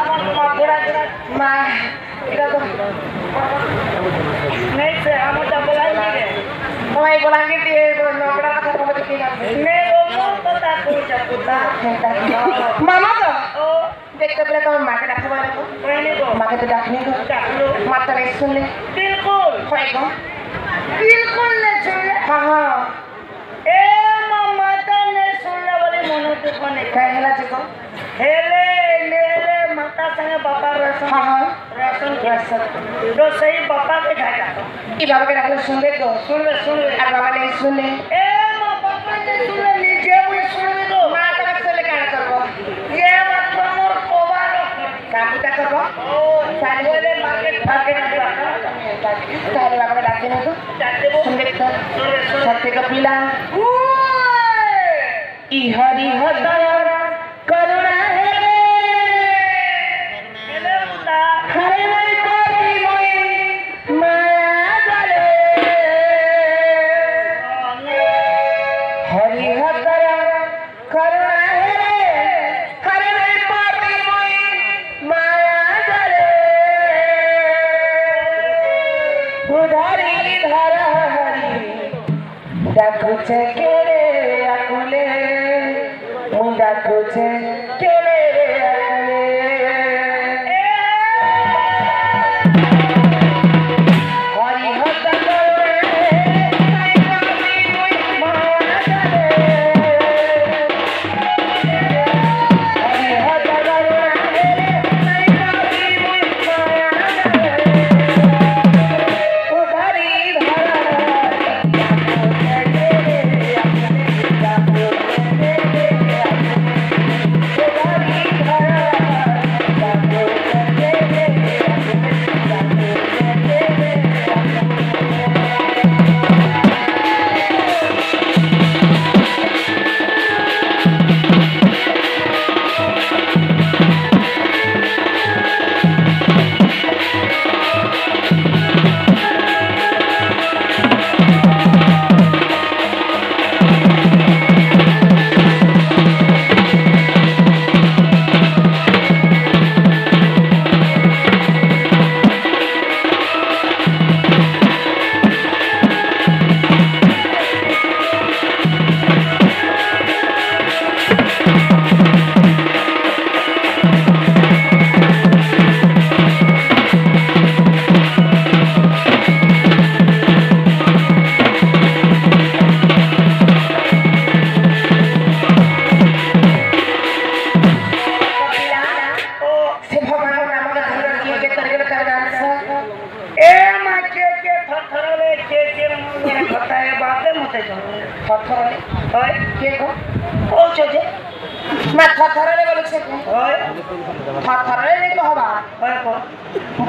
আমার মা গোড়া মা এটা তো নেই সে আমার যা বলাই রে ওই বলাঙ্গি দিয়ে নগড়া কথা কবে কি জানবে নে ও মোর কথা কই যা পুতা মামা তো ও দেখতে পেলে তোমার মাকে ডাকবো না তো মাকে তো ডাকনি তো ডাকলো মাতা নাই শুনলে বিলকুল হয় গো বিলকুল না শুনলে হ্যাঁ হ্যাঁ এ মামা তা নে শুনলে বলে মনে তো কোনে কাই হেলা চিকো হেলে নেলে মাতা संगे बाबा रसन हां रसन तो सही बाबा के घाटा ई बाबा के डाकले सुन ले तो सुन ले और बाबा नहीं सुने ए मां बाबा ने सुने नीचे मुझे सुन ले तो मां तरफ से ले काट करबो ये मत मोर कोबालो काटा करबो ओ साले वाले मार्केट सारे बाबा के डाके ना तो डाके वो सुन ले तो सत्य का पीला ई हरि हदया करुणा है ডাকুছে কেড়ে আকুলে ডাকুছে কেড়ে আকুলে হরি হত্যা করে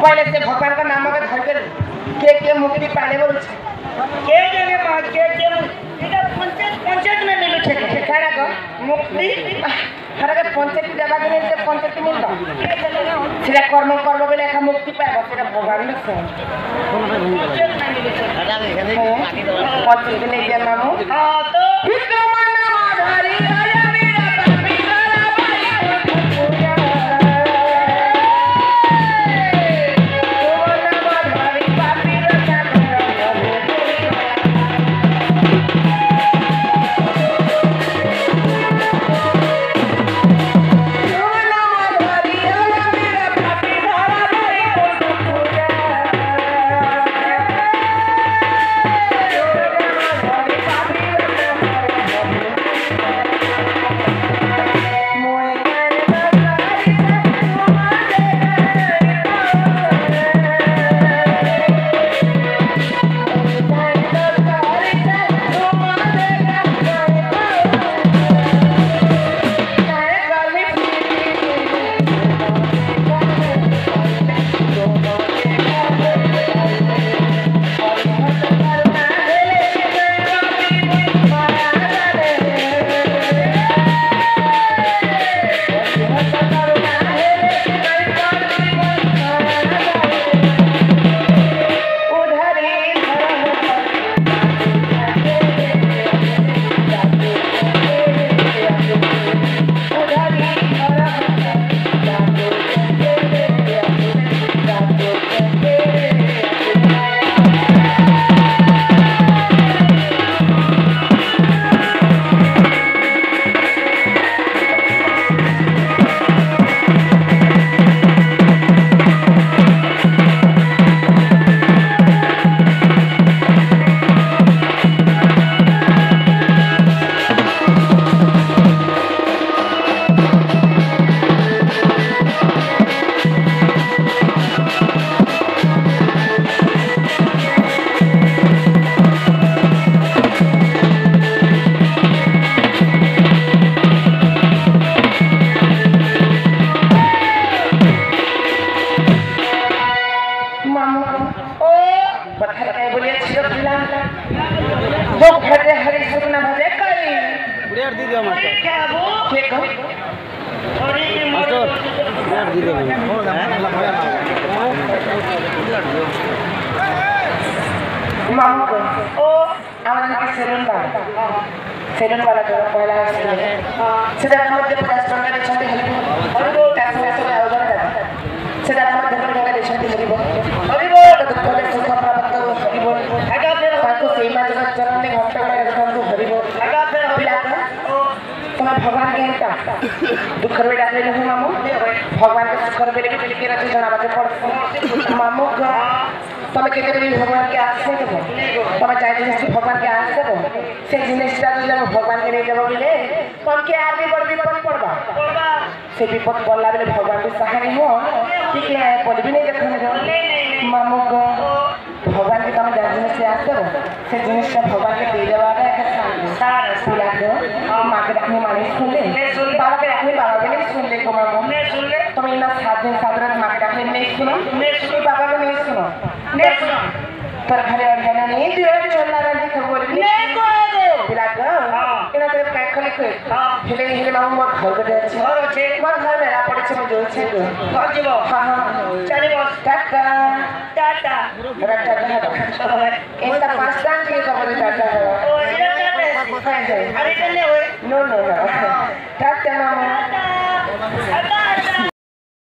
पहले से भगवान का नाम धर कर के मुक्ति पाने बोल के जने मां के इटा पंचायत में मिलु छे काना को मुक्ति हरके पंचायत देबा के से पंचायत मिलतो सेटा कर्म बेले का मुक्ति पाबो सेटा भगवान ने से पंचायत ने जे नाम हां तो विक्रम नाम धारी राजा मेरा मामू को ओ आवाज के सेलून वाला जो पहला है सेटा मध्य प्रदेश सरकार देशंती हेल्प और वो टैक्स में सब आयोजन करता सेटा मध्य प्रदेश देशंती हेल्प और वो दुखले सुख प्राप्त हो हेल्प आगा फिर ताको सीमा जगत चरण में घंटा बड़ा रखन को हेल्प आगा फिर बिला तुम्हें भगवान के हिता दुख रे डाले हो मामू भगवान के सुख रे के लिखे रखे जणावा के पड़ मामू को तमे केते भी भगवान के आस से देबो तमे चाहे जे भगवान के आस देबो से जिनिसटा जब भगवान के नहीं देबो बिले कम के आदमी बड़ विपद पड़बा से विपद पड़ला बिले भगवान के सहाय हो ठीक है बोल भी नहीं देखने जो मामू को भगवान के तमे जिनिस से आस देबो से जिनिसटा भगवान के दे देबा का सार सुला दो मां के रखने माने सुन ले बाबा के रखने बाबा के नहीं सुन ले को मामू ने सुन ले तुम इना 7 दिन 7 रात मां के रखने नहीं सुनो बाबा के नहीं सुनो ने सुनो पर घरे अड़ना नहीं दियो चलना रही खबर नहीं को बिला को इना तो काय खले को हेले हेले मामू मोर घर के আছে मोर घर में रा पड़े छे जो छे घर जीवो हां चलिबो टाटा टाटा टाटा एता 5 टाइम के खबर टाटा ओ इरा टाटा अरे चले ओए नो नो नो